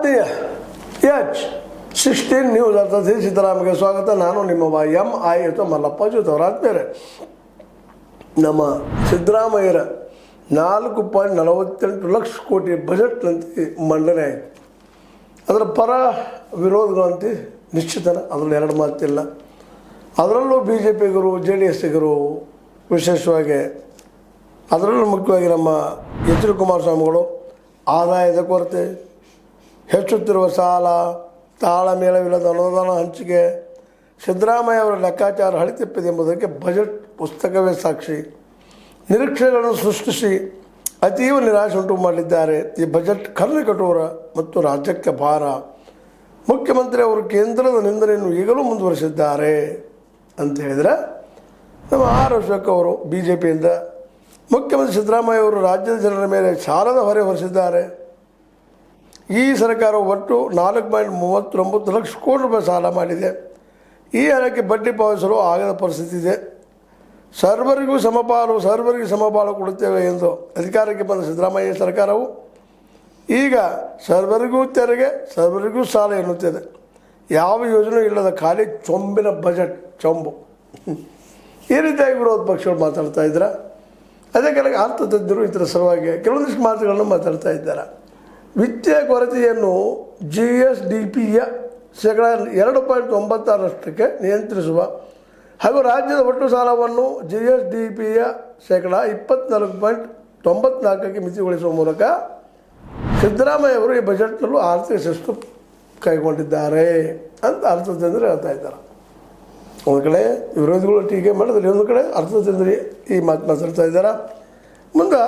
ಆತ್ಮೀಯ H16 news ಅರ್ಥಾತ್ ಸಿದ್ದರಾಮಯ್ಯ ಸ್ವಾಗತ. ನಾನು ನಿಮ್ಮ MI ಅಥವಾ ಮಲ್ಲಪ್ಪ ಜೋತವರ ಆತ್ಮೀಯರೇ, ನಮ್ಮ ಸಿದ್ದರಾಮಯ್ಯರ 4.48 ಲಕ್ಷ ಕೋಟಿ ಬಜೆಟ್ನಂತೆ ಮಂಡನೆ ಆಯಿತು. ಅದರ ಪರ ವಿರೋಧಗಳಂತೆ ನಿಶ್ಚಿತನ, ಅದರಲ್ಲಿ ಎರಡು ಮಾತಿಲ್ಲ. ಅದರಲ್ಲೂ BJPಗರು JDSಗರು ವಿಶೇಷವಾಗಿ, ಅದರಲ್ಲೂ ಮುಖ್ಯವಾಗಿ ನಮ್ಮ H. ಡಿ ಕುಮಾರಸ್ವಾಮಿಗಳು ಆದಾಯದ ಕೊರತೆ, ಹೆಚ್ಚುತ್ತಿರುವ ಸಾಲ, ತಾಳಮೇಳವಿಲ್ಲದ ಅನುದಾನ ಹಂಚಿಕೆ, ಸಿದ್ದರಾಮಯ್ಯ ಅವರ ಲೆಕ್ಕಾಚಾರ ಹಳಿತಪ್ಪಿದೆ ಎಂಬುದಕ್ಕೆ ಬಜೆಟ್ ಪುಸ್ತಕವೇ ಸಾಕ್ಷಿ. ನಿರೀಕ್ಷೆಗಳನ್ನು ಸೃಷ್ಟಿಸಿ ಅತೀವ ನಿರಾಶೆ ಉಂಟು ಮಾಡಲಿದ್ದಾರೆ. ಈ ಬಜೆಟ್ ಕರ್ನಾಟಕಟೋರ ಮತ್ತು ರಾಜ್ಯಕ್ಕೆ ಭಾರ. ಮುಖ್ಯಮಂತ್ರಿ ಅವರು ಕೇಂದ್ರದ ನಿಂದನೆಯನ್ನು ಈಗಲೂ ಮುಂದುವರಿಸಿದ್ದಾರೆ ಅಂತ ಹೇಳಿದರೆ, ನಮ್ಮ ಆರ್ ಅಶೋಕ್ ಅವರು BJPಯಿಂದ ಮುಖ್ಯಮಂತ್ರಿ ಸಿದ್ದರಾಮಯ್ಯ ಅವರು ರಾಜ್ಯದ ಜನರ ಮೇಲೆ ಸಾಲದ ಹೊರೆ ಹೊರಿಸಿದ್ದಾರೆ. ಈ ಸರ್ಕಾರವು ಒಟ್ಟು 4.39 ಲಕ್ಷ ಕೋಟಿ ರೂಪಾಯಿ ಸಾಲ ಮಾಡಿದೆ. ಈ ಹಣಕ್ಕೆ ಬಡ್ಡಿ ಪಾವತಿಸಲು ಆಗದ ಪರಿಸ್ಥಿತಿ ಇದೆ. ಸರ್ವರಿಗೂ ಸಮಪಾಲು ಕೊಡುತ್ತೇವೆ ಎಂದು ಅಧಿಕಾರಕ್ಕೆ ಬಂದ ಸಿದ್ದರಾಮಯ್ಯ ಸರ್ಕಾರವು ಈಗ ಸರ್ವರಿಗೂ ತೆರಿಗೆ, ಸರ್ವರಿಗೂ ಸಾಲ ಎನ್ನುತ್ತಿದೆ. ಯಾವ ಯೋಜನೆ ಇಲ್ಲದ ಖಾಲಿ ಚೊಂಬಿನ ಬಜೆಟ್, ಚೊಂಬು. ಈ ರೀತಿಯಾಗಿ ವಿರೋಧ ಪಕ್ಷಗಳು ಮಾತಾಡ್ತಾ ಇದ್ದಾರೆ. ಅದೇ ಕಾಲಕ್ಕೆ ಅರ್ಥತಜ್ಞರು ಇದರ ಸಲುವಾಗಿ ಕೆಲವೊಂದಿಷ್ಟು ಮಾತುಗಳನ್ನು ಮಾತಾಡ್ತಾ ಇದ್ದಾರೆ. ವಿತ್ತೀಯ ಕೊರತೆಯನ್ನು GSDPಯ ಶೇಕಡ 2.96% ನಿಯಂತ್ರಿಸುವ ಹಾಗೂ ರಾಜ್ಯದ ಒಟ್ಟು ಸಾಲವನ್ನು GSDPಯ ಶೇಕಡ 24.94ಕ್ಕೆ ಮಿತಿಗೊಳಿಸುವ ಮೂಲಕ ಸಿದ್ದರಾಮಯ್ಯ ಅವರು ಈ ಬಜೆಟ್ನಲ್ಲೂ ಆರ್ಥಿಕ ಶಿಸ್ತು ಕೈಗೊಂಡಿದ್ದಾರೆ ಅಂತ ಅರ್ಥತಂದ್ರೆ ಹೇಳ್ತಾ ಇದ್ದಾರೆ. ಒಂದು ಕಡೆ ವಿರೋಧಿಗಳು ಟೀಕೆ ಮಾಡಿದ್ರೆ, ಒಂದು ಕಡೆ ಅರ್ಥತಂದ್ರೆ ಈ ಮಾತು ಮಾತಾಡ್ತಾ ಇದ್ದಾರೆ. ಮುಂದೆ